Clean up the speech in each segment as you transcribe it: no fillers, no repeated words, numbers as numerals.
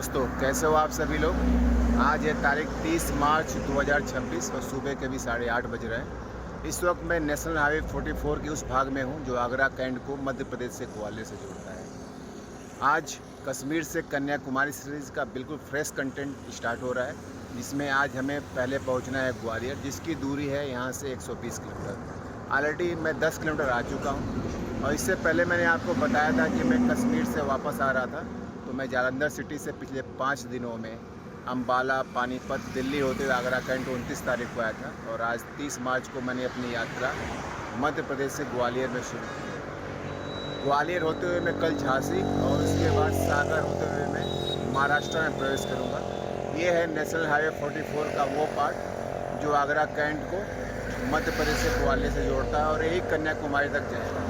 दोस्तों, कैसे हो आप सभी लोग। आज है तारीख 30 मार्च 2026 और सुबह के भी 8:30 बज रहे हैं। इस वक्त मैं नेशनल हाईवे 44 के उस भाग में हूं जो आगरा कैंट को मध्य प्रदेश से ग्वालियर से जोड़ता है। आज कश्मीर से कन्याकुमारी सीरीज़ का बिल्कुल फ्रेश कंटेंट स्टार्ट हो रहा है, जिसमें आज हमें पहले पहुंचना है ग्वालियर, जिसकी दूरी है यहां से 120 किलोमीटर। ऑलरेडी मैं 10 किलोमीटर आ चुका हूं और इससे पहले मैंने आपको बताया था कि मैं कश्मीर से वापस आ रहा था। तो मैं जालंधर सिटी से पिछले 5 दिनों में अम्बाला, पानीपत, दिल्ली होते हुए आगरा कैंट 29 तारीख को आया था और आज 30 मार्च को मैंने अपनी यात्रा मध्य प्रदेश से ग्वालियर में शुरू की। ग्वालियर होते हुए मैं कल झांसी और उसके बाद सागर होते हुए मैं महाराष्ट्र में प्रवेश करूंगा। ये है नेशनल हाईवे 44 का वो पार्ट जो आगरा कैंट को मध्य प्रदेश से ग्वालियर से जोड़ता है और यही कन्याकुमारी तक जाएगा।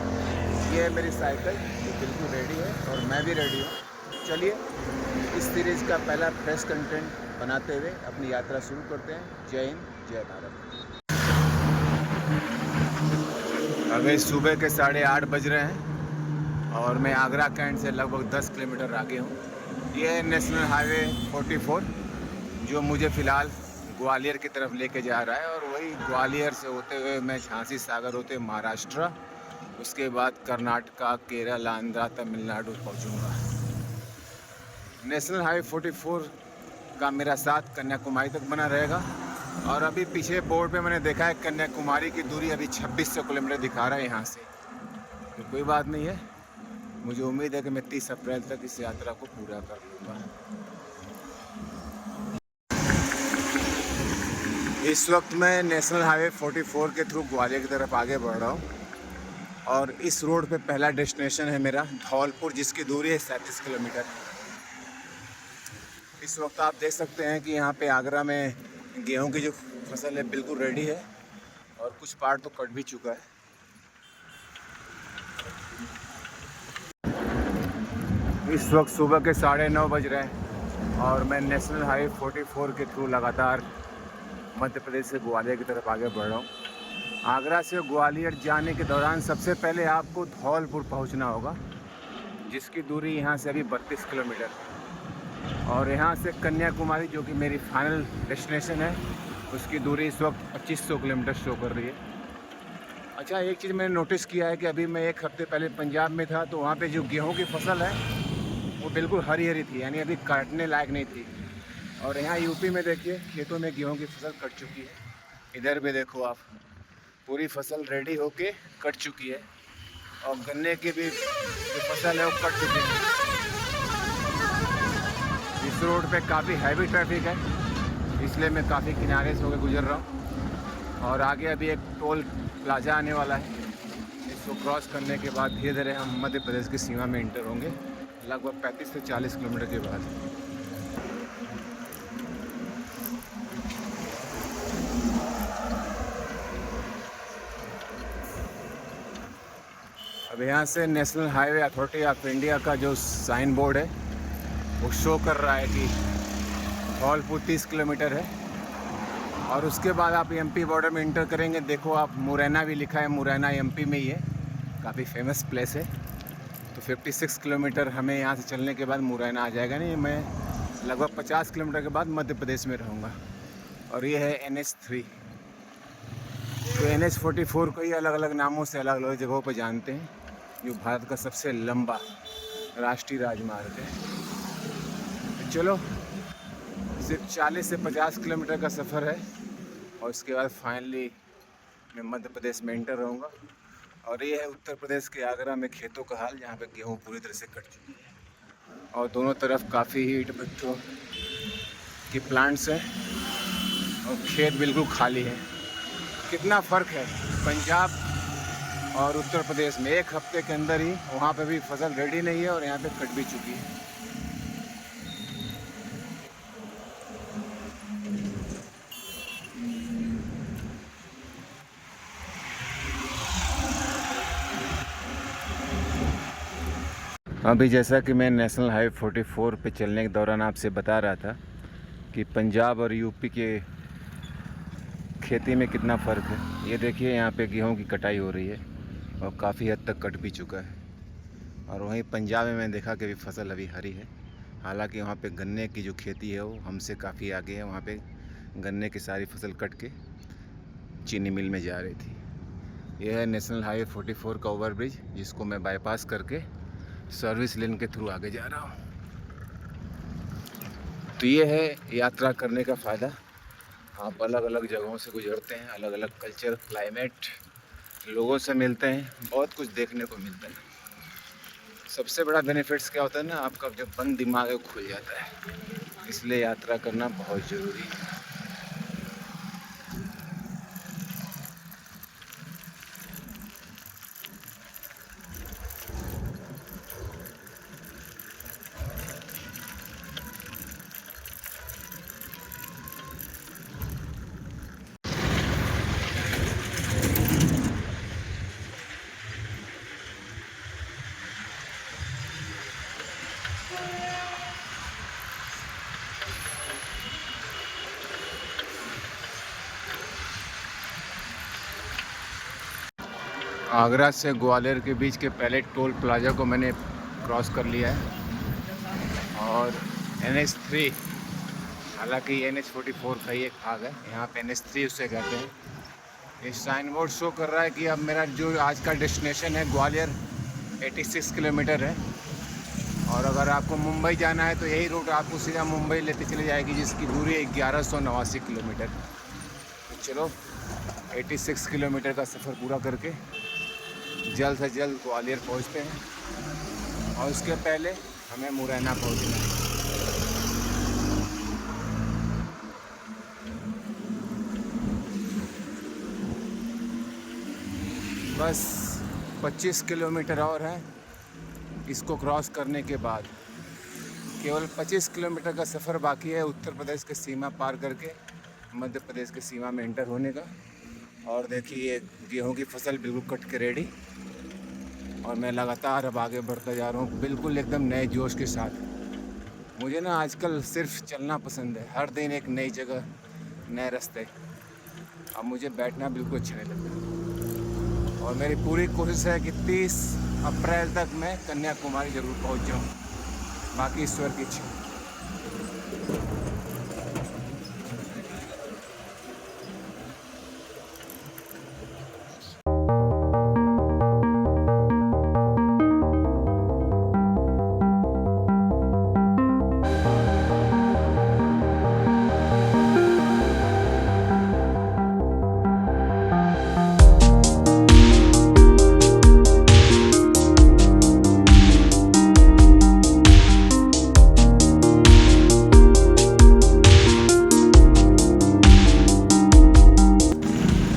ये है मेरी साइकिल जो बिल्कुल रेडी है और मैं भी रेडी हूँ। चलिए इस सीरीज़ का पहला फ्रेश कंटेंट बनाते हुए अपनी यात्रा शुरू करते हैं। जय हिंद, जय भारत। अभी सुबह के 8:30 बज रहे हैं और मैं आगरा कैंट से लगभग 10 किलोमीटर आगे हूँ। ये है नेशनल हाईवे 44 जो मुझे फ़िलहाल ग्वालियर की तरफ लेके जा रहा है और वही ग्वालियर से होते हुए मैं झांसी, सागर होते महाराष्ट्र, उसके बाद कर्नाटका, केरल, आंध्रा, तमिलनाडु पहुँचूँगा। नेशनल हाईवे 44 का मेरा साथ कन्याकुमारी तक बना रहेगा और अभी पीछे बोर्ड पे मैंने देखा है कन्याकुमारी की दूरी अभी 2600 किलोमीटर दिखा रहा है यहाँ से। तो कोई बात नहीं है, मुझे उम्मीद है कि मैं 30 अप्रैल तक इस यात्रा को पूरा कर लूँगा। इस वक्त मैं नेशनल हाईवे 44 के थ्रू ग्वालियर की तरफ आगे बढ़ रहा हूँ और इस रोड पे पहला डेस्टिनेशन है मेरा धौलपुर, जिसकी दूरी है 37 किलोमीटर। इस वक्त आप देख सकते हैं कि यहाँ पे आगरा में गेहूं की जो फसल है बिल्कुल रेडी है और कुछ पार्ट तो कट भी चुका है। इस वक्त सुबह के 9:30 बज रहे हैं और मैं नेशनल हाईवे 44 के थ्रू लगातार मध्य प्रदेश से ग्वालियर की तरफ आगे बढ़ रहा हूँ। आगरा से ग्वालियर जाने के दौरान सबसे पहले आपको धौलपुर पहुँचना होगा, जिसकी दूरी यहाँ से अभी 32 किलोमीटर है और यहाँ से कन्याकुमारी जो कि मेरी फाइनल डेस्टिनेशन है उसकी दूरी इस वक्त 2500 किलोमीटर शो कर रही है। अच्छा, एक चीज़ मैंने नोटिस किया है कि अभी मैं एक हफ्ते पहले पंजाब में था तो वहाँ पे जो गेहूं की फसल है वो बिल्कुल हरी हरी थी, यानी अभी काटने लायक नहीं थी। और यहाँ यूपी में देखिए खेतों में गेहूँ की फसल कट चुकी है। इधर भी देखो आप, पूरी फसल रेडी होके कट चुकी है और गन्ने की भी जो फसल है वो कट चुकी है। इस रोड पे काफ़ी हैवी ट्रैफिक है, इसलिए मैं काफ़ी किनारे से होकर गुजर रहा हूँ और आगे अभी एक टोल प्लाजा आने वाला है। इसको क्रॉस करने के बाद धीरे धीरे हम मध्य प्रदेश की सीमा में इंटर होंगे, लगभग 35 से 40 किलोमीटर के बाद। अब यहाँ से national highway authority of India का जो साइन बोर्ड है वो शो कर रहा है कि धौलपुर 30 किलोमीटर है और उसके बाद आप एमपी बॉर्डर में इंटर करेंगे। देखो आप, मुरैना भी लिखा है, मुरैना एमपी में ही है, काफ़ी फेमस प्लेस है। तो 56 किलोमीटर हमें यहाँ से चलने के बाद मुरैना आ जाएगा। नहीं, मैं लगभग 50 किलोमीटर के बाद मध्य प्रदेश में रहूँगा। और ये है NH3। तो NH 44 को ही अलग अलग नामों से अलग अलग जगहों पर जानते हैं, जो भारत का सबसे लंबा राष्ट्रीय राजमार्ग है। चलो, सिर्फ 40 से 50 किलोमीटर का सफ़र है और उसके बाद फाइनली मैं मध्य प्रदेश में इंटर रहूँगा। और ये है उत्तर प्रदेश के आगरा में खेतों का हाल, जहाँ पे गेहूँ पूरी तरह से कट चुकी है और दोनों तरफ काफ़ी ईंट भट्ठों की प्लांट्स हैं और खेत बिल्कुल खाली है। कितना फ़र्क है पंजाब और उत्तर प्रदेश में। एक हफ्ते के अंदर ही वहाँ पे भी फसल रेडी नहीं है और यहाँ पे कट भी चुकी है। अभी जैसा कि मैं नेशनल हाईवे 44 पे चलने के दौरान आपसे बता रहा था कि पंजाब और यूपी के खेती में कितना फ़र्क है। ये देखिए, यहाँ पे गेहूं की कटाई हो रही है और काफ़ी हद तक कट भी चुका है। और वहीं पंजाब में मैंने देखा कि अभी फसल अभी हरी है। हालांकि वहाँ पे गन्ने की जो खेती है वो हमसे काफ़ी आगे है। वहाँ पे गन्ने की सारी फसल कट के चीनी मिल में जा रही थी। यह है नेशनल हाईवे 44 का ओवरब्रिज, जिसको मैं बाईपास करके सर्विस लेन के थ्रू आगे जा रहा हूँ। तो ये है यात्रा करने का फ़ायदा। आप अलग अलग जगहों से गुजरते हैं, अलग अलग कल्चर, क्लाइमेट, लोगों से मिलते हैं, बहुत कुछ देखने को मिलता है। सबसे बड़ा बेनिफिट्स क्या होता है ना, आपका जो बंद दिमाग है वो खुल जाता है। इसलिए यात्रा करना बहुत ज़रूरी है। आगरा से ग्वालियर के बीच के पहले टोल प्लाजा को मैंने क्रॉस कर लिया है और NH3, हालांकि NH44 का ही एक भाग है, यहाँ पे NH3 उससे कहते हैं। ये साइन बोर्ड शो कर रहा है कि अब मेरा जो आज का डेस्टिनेशन है ग्वालियर 86 किलोमीटर है, और अगर आपको मुंबई जाना है तो यही रूट आपको सीधा मुंबई लेते चले जाएगी, जिसकी दूरी है 1189 किलोमीटर। तो चलो 86 किलोमीटर का सफ़र पूरा करके जल्द से जल्द ग्वालियर पहुंचते हैं, और उसके पहले हमें मुरैना पहुंचना है। बस 25 किलोमीटर और है इसको क्रॉस करने के बाद। केवल 25 किलोमीटर का सफ़र बाकी है उत्तर प्रदेश की सीमा पार करके मध्य प्रदेश की सीमा में एंटर होने का। और देखिए गेहूं की फसल बिल्कुल कट के रेडी, और मैं लगातार अब आगे बढ़ता जा रहा हूँ बिल्कुल एकदम नए जोश के साथ। मुझे ना आजकल सिर्फ चलना पसंद है, हर दिन एक नई जगह, नए रास्ते। अब मुझे बैठना बिल्कुल अच्छा नहीं लगता, और मेरी पूरी कोशिश है कि 30 अप्रैल तक मैं कन्याकुमारी ज़रूर पहुँच जाऊँ, बाकी ईश्वर की इच्छा।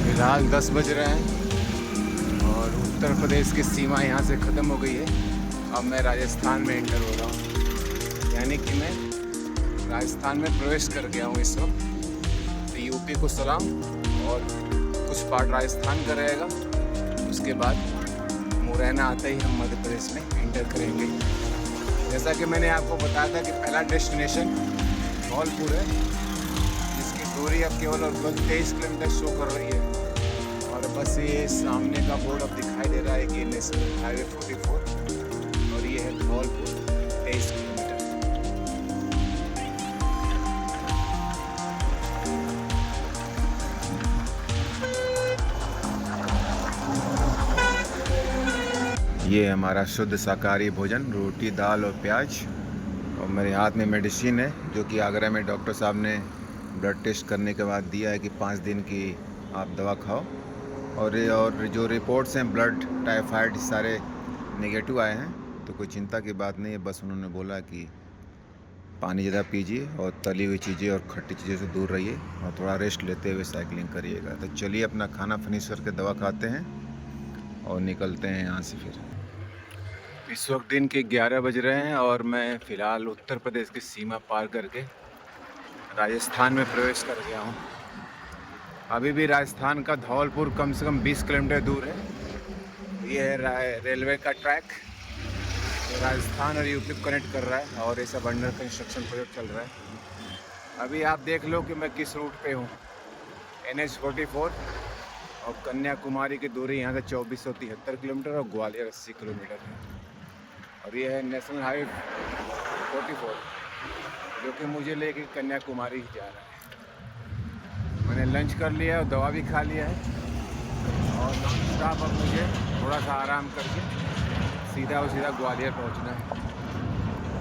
फिलहाल 10 बज रहे हैं और उत्तर प्रदेश की सीमा यहाँ से ख़त्म हो गई है। अब मैं राजस्थान में एंटर हो रहा हूँ, यानी कि मैं राजस्थान में प्रवेश कर गया हूँ इस वक्त। तो यूपी को सलाम, और कुछ पार्ट राजस्थान का रहेगा, उसके बाद मुरैना आते ही हम मध्य प्रदेश में एंटर करेंगे। जैसा कि मैंने आपको बताया था कि पहला डेस्टिनेशन धौलपुर है, जिसकी दूरी अब केवल और 23 किलोमीटर शो कर रही है। और बस ये सामने का बोर्ड अब दिखाई दे रहा है कि नेशनल हाईवे 44, और ये है धौलपुर 23 किलोमीटर। ये हमारा शुद्ध शाकाहारी भोजन, रोटी, दाल और प्याज, और मेरे हाथ में मेडिसिन है जो कि आगरा में डॉक्टर साहब ने ब्लड टेस्ट करने के बाद दिया है कि 5 दिन की आप दवा खाओ। और जो रिपोर्ट्स हैं ब्लड, टाइफाइड, सारे नेगेटिव आए हैं, तो कोई चिंता की बात नहीं है। बस उन्होंने बोला कि पानी ज़्यादा पीजिए और तली हुई चीज़ें और खट्टी चीज़ों से दूर रहिए, और थोड़ा रेस्ट लेते हुए साइकिलिंग करिएगा। तो चलिए अपना खाना फिनिश करके दवा खाते हैं और निकलते हैं यहाँ से। फिर इस वक्त दिन के 11 बज रहे हैं और मैं फ़िलहाल उत्तर प्रदेश की सीमा पार करके राजस्थान में प्रवेश कर गया हूँ। अभी भी राजस्थान का धौलपुर कम से कम 20 किलोमीटर दूर है। ये है रेलवे का ट्रैक, तो राजस्थान और यूपी कनेक्ट कर रहा है, और ये सब अंडर कंस्ट्रक्शन प्रोजेक्ट चल रहा है। अभी आप देख लो कि मैं किस रूट पे हूँ। NH44, और कन्याकुमारी की दूरी यहाँ से 2473 किलोमीटर और ग्वालियर 80 किलोमीटर है। और ये है नेशनल हाईवे 44। जो कि मुझे लेके कन्याकुमारी जा रहा है। मैंने लंच कर लिया और दवा भी खा लिया है और नॉन स्टॉप अब मुझे थोड़ा सा आराम करके सीधा और सीधा ग्वालियर पहुंचना है।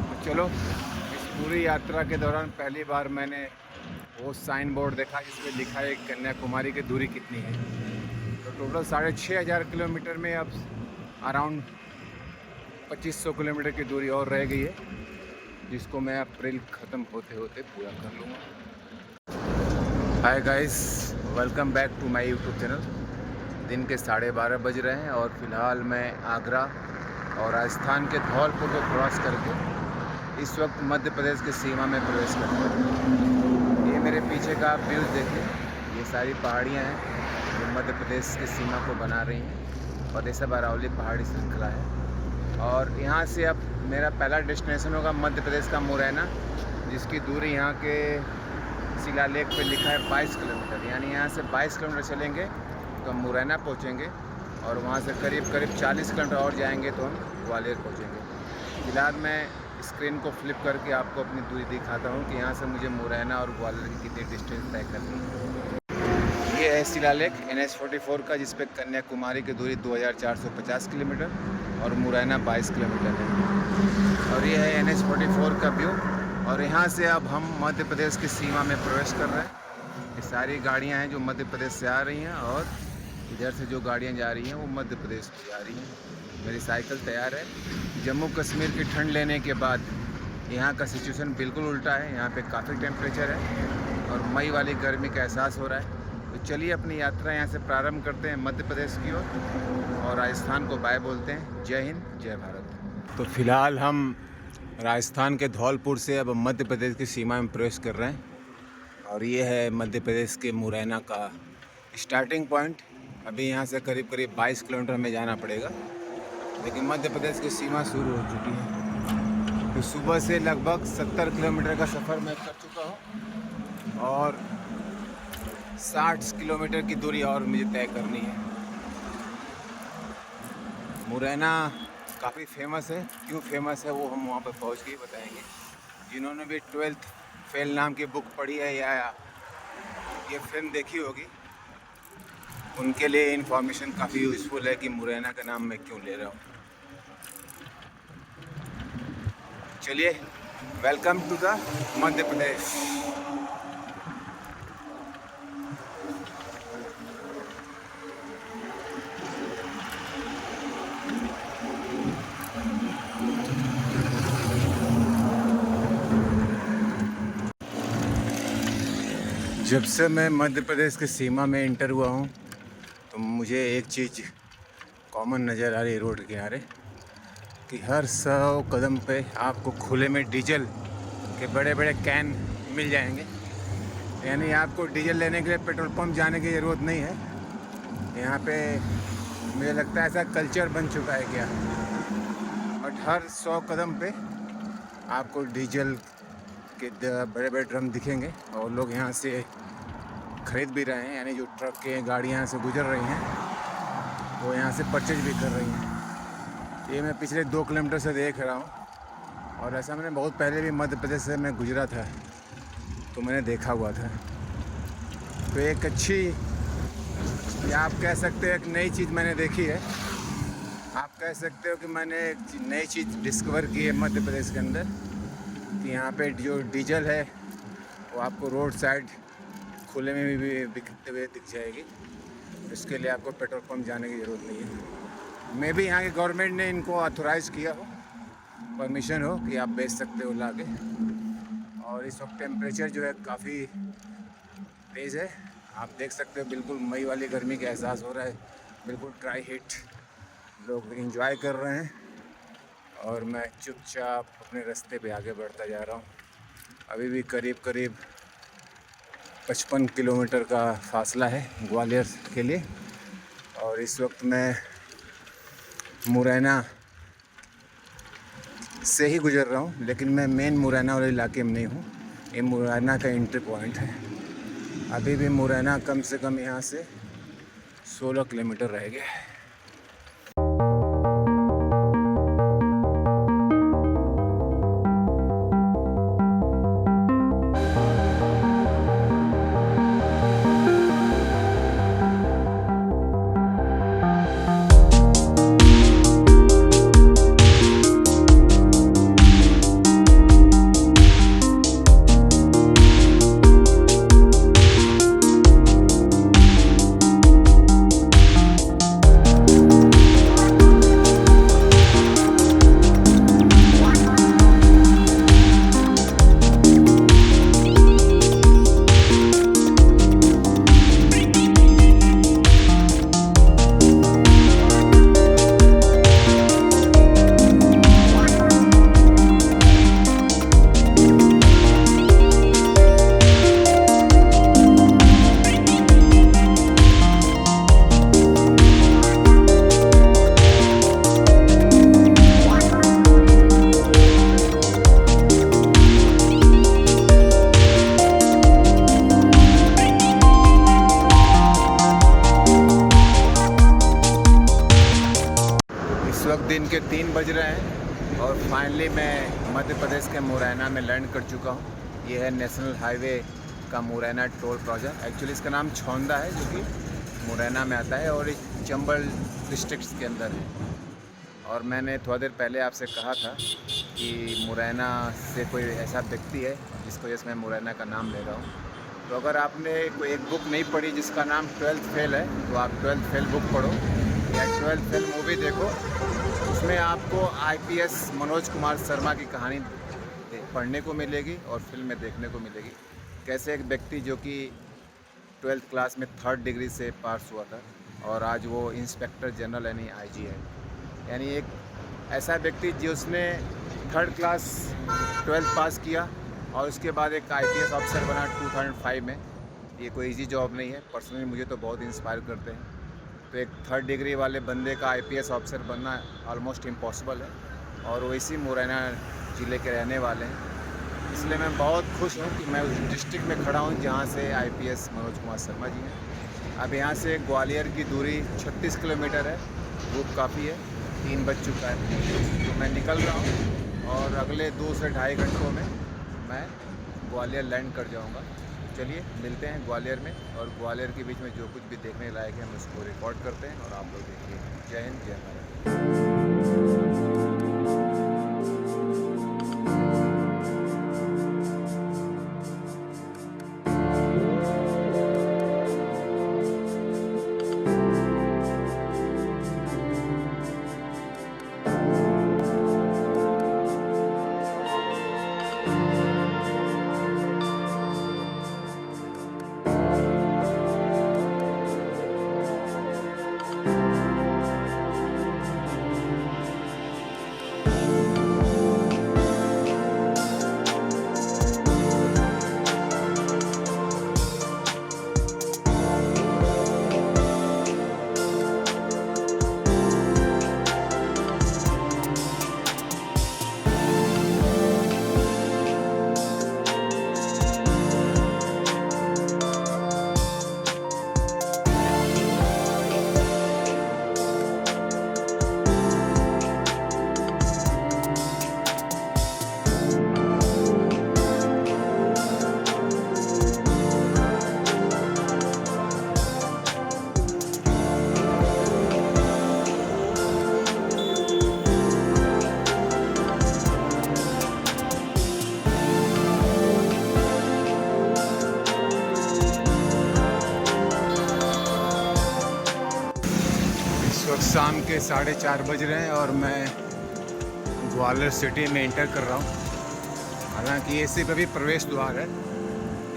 तो चलो, इस पूरी यात्रा के दौरान पहली बार मैंने वो साइन बोर्ड देखा जिसमें लिखा है कन्याकुमारी की दूरी कितनी है। तो टोटल 6,500 किलोमीटर में अब अराउंड 2,500 किलोमीटर की दूरी और रह गई है, जिसको मैं अप्रैल ख़त्म होते होते पूरा कर लूँगा। Hi guys, welcome back to my YouTube channel. दिन के 12:30 बज रहे हैं और फ़िलहाल मैं आगरा और राजस्थान के धौलपुर को क्रॉस करके इस वक्त मध्य प्रदेश की सीमा में प्रवेश कर रहा हूँ। ये मेरे पीछे का आप व्यूज़ देखिए, ये सारी पहाड़ियाँ हैं जो मध्य प्रदेश की सीमा को बना रही हैं और ये सब अरावली पहाड़ी श्रृंखला है। और यहाँ से अब मेरा पहला डेस्टिनेशन होगा मध्य प्रदेश का मुरैना, जिसकी दूरी यहाँ के शिलालेख पे लिखा है 22 किलोमीटर। यानी यहाँ से 22 किलोमीटर चलेंगे तो हम मुरैना पहुँचेंगे और वहाँ से करीब 40 किलोमीटर और जाएंगे तो हम ग्वालियर पहुँचेंगे। फिलहाल मैं स्क्रीन को फ्लिप करके आपको अपनी दूरी दिखाता हूँ कि यहाँ से मुझे मुरैना और ग्वालियर की कितनी डिस्टेंस तय करनी है। ये है शिलालेख NH-44 का, जिस पे कन्याकुमारी की दूरी 2,450 किलोमीटर और मुरैना 22 किलोमीटर है। और ये है NH-44 का व्यू। और यहाँ से अब हम मध्य प्रदेश की सीमा में प्रवेश कर रहे हैं। ये सारी गाड़ियाँ हैं जो मध्य प्रदेश से आ रही हैं और इधर से जो गाड़ियाँ जा रही हैं वो मध्य प्रदेश को जा रही हैं। मेरी साइकिल तैयार है। जम्मू कश्मीर की ठंड लेने के बाद यहाँ का सिचुएशन बिल्कुल उल्टा है। यहाँ पे काफ़ी टेम्परेचर है और मई वाली गर्मी का एहसास हो रहा है। तो चलिए अपनी यात्रा यहाँ से प्रारंभ करते हैं मध्य प्रदेश की ओर और राजस्थान को बाय बोलते हैं। जय हिंद, जय भारत। तो फिलहाल हम राजस्थान के धौलपुर से अब मध्य प्रदेश की सीमा में प्रवेश कर रहे हैं और ये है मध्य प्रदेश के मुरैना का स्टार्टिंग पॉइंट। अभी यहाँ से करीब 22 किलोमीटर हमें जाना पड़ेगा, लेकिन मध्य प्रदेश की सीमा शुरू हो चुकी है। तो सुबह से लगभग 70 किलोमीटर का सफ़र मैं कर चुका हूँ और 60 किलोमीटर की दूरी और मुझे तय करनी है। मुरैना काफ़ी फेमस है। क्यों फेमस है वो हम वहाँ पर पहुँच के बताएंगे। जिन्होंने भी 12th फेल नाम की बुक पढ़ी है या ये फिल्म देखी होगी, उनके लिए इन्फॉर्मेशन काफ़ी यूज़फुल है कि मुरैना का नाम मैं क्यों ले रहा हूँ। चलिए, welcome to the Madhya Pradesh. जब से मैं मध्य प्रदेश की सीमा में इंटर हुआ हूँ तो मुझे एक चीज़ कॉमन नज़र आ रही है रोड के किनारे कि हर 100 कदम पे आपको खुले में डीजल के बड़े बड़े कैन मिल जाएंगे। यानी आपको डीजल लेने के लिए पेट्रोल पंप जाने की ज़रूरत नहीं है। यहाँ पे मुझे लगता है ऐसा कल्चर बन चुका है क्या, बट हर 100 कदम पे आपको डीजल के बड़े बड़े ड्रम दिखेंगे और लोग यहाँ से ख़रीद भी रहे हैं। यानी जो ट्रक के गाड़ियाँ यहाँ से गुजर रही हैं वो यहाँ से परचेज भी कर रही हैं। ये मैं पिछले 2 किलोमीटर से देख रहा हूँ और ऐसा मैंने बहुत पहले भी मध्य प्रदेश से मैं गुजरा था तो मैंने देखा हुआ था। तो एक अच्छी, या आप कह सकते हो एक नई चीज़ मैंने देखी है। आप कह सकते हो कि मैंने एक नई चीज़ डिस्कवर की है मध्य प्रदेश के अंदर कि यहाँ पे जो डीजल है वो आपको रोड साइड खुले में भी बिकते हुए दिख जाएगी। इसके लिए आपको पेट्रोल पंप जाने की ज़रूरत नहीं है। मे भी यहाँ की गवर्नमेंट ने इनको ऑथोराइज़ किया हो, परमिशन हो कि आप बेच सकते हो लाके। और इस वक्त टेम्परेचर जो है काफ़ी तेज़ है। आप देख सकते हो बिल्कुल मई वाली गर्मी का एहसास हो रहा है। बिल्कुल ड्राई हीट, लोग एंजॉय कर रहे हैं और मैं चुपचाप अपने रास्ते पे आगे बढ़ता जा रहा हूँ। अभी भी करीब 55 किलोमीटर का फासला है ग्वालियर के लिए और इस वक्त मैं मुरैना से ही गुजर रहा हूँ, लेकिन मैं मेन मुरैना वाले इलाके में नहीं हूँ। ये मुरैना का एंट्री पॉइंट है। अभी भी मुरैना कम से कम यहाँ से 16 किलोमीटर रह गया है। इस वक्त दिन के 3 बज रहे हैं और फाइनली मैं मध्य प्रदेश के मुरैना में लैंड कर चुका हूँ। ये है नेशनल हाईवे का मुरैना टोल प्लाजा। एक्चुअली इसका नाम छौंदा है जो कि मुरैना में आता है और ये चंबल डिस्ट्रिक्ट के अंदर है। और मैंने थोड़ा देर पहले आपसे कहा था कि मुरैना से कोई ऐसा व्यक्ति है जिसको वजह से मैं मुरैना का नाम ले रहा हूँ। तो अगर आपने कोई एक बुक नहीं पढ़ी जिसका नाम 12th फेल है तो आप 12th फेल बुक पढ़ो या 12th फेल मूवी देखो। उसमें आपको IPS मनोज कुमार शर्मा की कहानी पढ़ने को मिलेगी और फिल्म में देखने को मिलेगी। कैसे एक व्यक्ति जो कि 12th क्लास में 3rd डिग्री से पास हुआ था और आज वो इंस्पेक्टर जनरल यानी IG है। यानी एक ऐसा व्यक्ति जिसने 3rd क्लास 12th पास किया और उसके बाद एक IPS ऑफिसर बना 2005 में। ये कोई इजी जॉब नहीं है। पर्सनली मुझे तो बहुत इंस्पायर करते हैं। तो एक 3rd डिग्री वाले बंदे का IPS ऑफिसर बनना ऑलमोस्ट इम्पॉसिबल है और वो इसी मुरैना ज़िले के रहने वाले हैं। इसलिए मैं बहुत खुश हूँ कि मैं उस डिस्ट्रिक्ट में खड़ा हूँ जहाँ से IPS मनोज कुमार शर्मा जी हैं। अब यहाँ से ग्वालियर की दूरी 36 किलोमीटर है। धूप काफ़ी है, 3 बज चुका है। तो मैं निकल रहा हूँ और अगले 2 से ढाई घंटों में मैं ग्वालियर लैंड कर जाऊंगा। चलिए मिलते हैं ग्वालियर में और ग्वालियर के बीच में जो कुछ भी देखने लायक है हम उसको रिकॉर्ड करते हैं और आप लोग देखिए। जय हिंद, जय भारत। शाम के 4:30 बज रहे हैं और मैं ग्वालियर सिटी में इंटर कर रहा हूँ। हालांकि ये सिर्फ अभी प्रवेश द्वार है।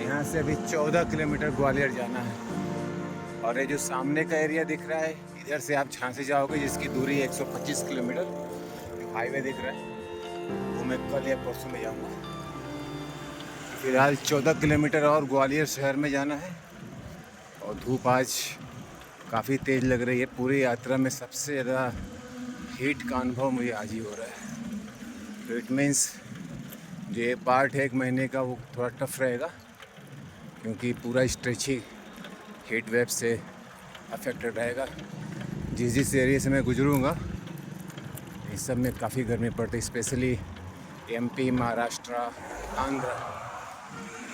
यहाँ से अभी 14 किलोमीटर ग्वालियर जाना है और ये जो सामने का एरिया दिख रहा है इधर से आप झांसी जाओगे जिसकी दूरी 125 किलोमीटर। हाईवे दिख रहा है वो मैं कल या परसों में जाऊँगा। फिलहाल 14 किलोमीटर और ग्वालियर शहर में जाना है और धूप आज काफ़ी तेज़ लग रही है। पूरी यात्रा में सबसे ज़्यादा हीट का अनुभव मुझे आज ही हो रहा है। तो इट मीन्स जो ये पार्ट है 1 महीने का वो थोड़ा टफ रहेगा क्योंकि पूरा स्ट्रेच ही हीट वेव से अफेक्टेड रहेगा। जिस एरिया से मैं गुजरूँगा इस सब में काफ़ी गर्मी पड़ती है, स्पेशली MP, महाराष्ट्र, आंध्र।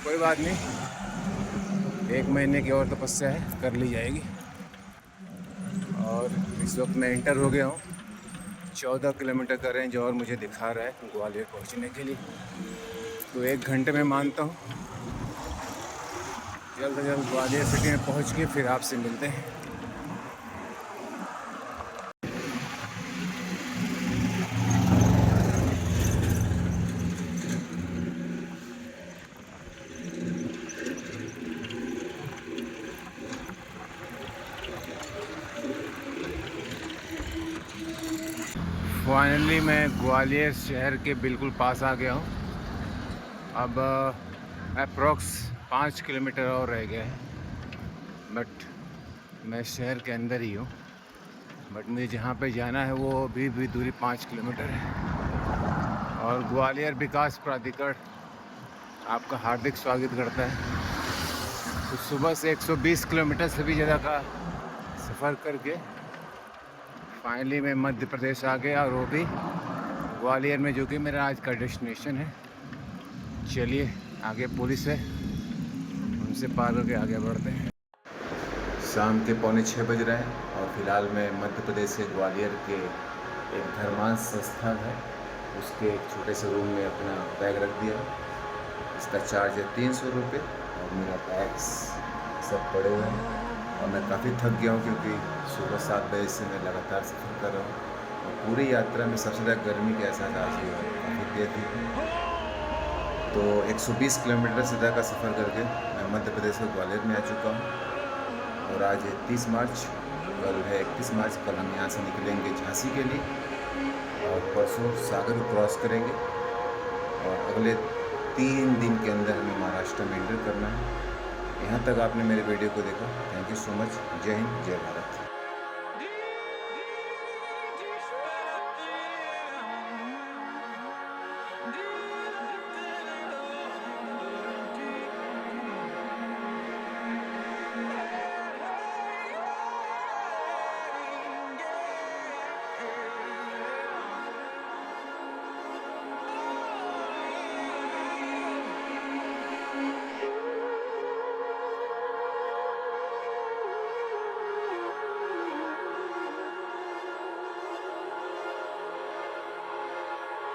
कोई बात नहीं, 1 महीने की और तपस्या है, कर ली जाएगी। और इस वक्त मैं इंटर हो गया हूँ। 14 किलोमीटर का रेंज और मुझे दिखा रहा है ग्वालियर पहुँचने के लिए। तो 1 घंटे में मानता हूँ जल्द से जल्द ग्वालियर सिटी में पहुँच के फिर आपसे मिलते हैं। फाइनली मैं ग्वालियर शहर के बिल्कुल पास आ गया हूँ। अब अप्रॉक्स 5 किलोमीटर और रह गया है बट मैं शहर के अंदर ही हूँ। बट मुझे जहाँ पे जाना है वो भी दूरी 5 किलोमीटर है। और ग्वालियर विकास प्राधिकरण आपका हार्दिक स्वागत करता है। तो सुबह से 120 किलोमीटर से भी ज़्यादा का सफ़र करके फाइनली मैं मध्य प्रदेश आ गया, और वो भी ग्वालियर में, जो कि मेरा आज का डेस्टिनेशन है। चलिए, आगे पुलिस है, उनसे पार होकर आगे बढ़ते हैं। शाम के 5:45 बज रहे हैं और फिलहाल मैं मध्य प्रदेश के ग्वालियर के एक धर्मांत संस्थान है, उसके एक छोटे से रूम में अपना बैग रख दिया। इसका चार्ज है 300 रुपये, और मेरा बैग्स सब पड़े हुए हैं। और मैं काफ़ी थक गया हूँ, क्योंकि सुबह 7 बजे से मैं लगातार सफ़र कर रहा हूँ, और पूरी यात्रा में सबसे ज़्यादा गर्मी का एहसास आज हुआ है, काफ़ी देर थी। तो 120 किलोमीटर से ज़्यादा का सफ़र करके मैं मध्य प्रदेश के ग्वालियर में आ चुका हूँ। और आज है 30 मार्च, कल है 31 मार्च। कल हम यहाँ से निकलेंगे झांसी के लिए, और परसों सागर क्रॉस करेंगे, और अगले 3 दिन के अंदर हमें महाराष्ट्र में एंटर करना है। यहाँ तक आपने मेरे वीडियो को देखा, थैंक यू सो मच। जय हिंद, जय भारत।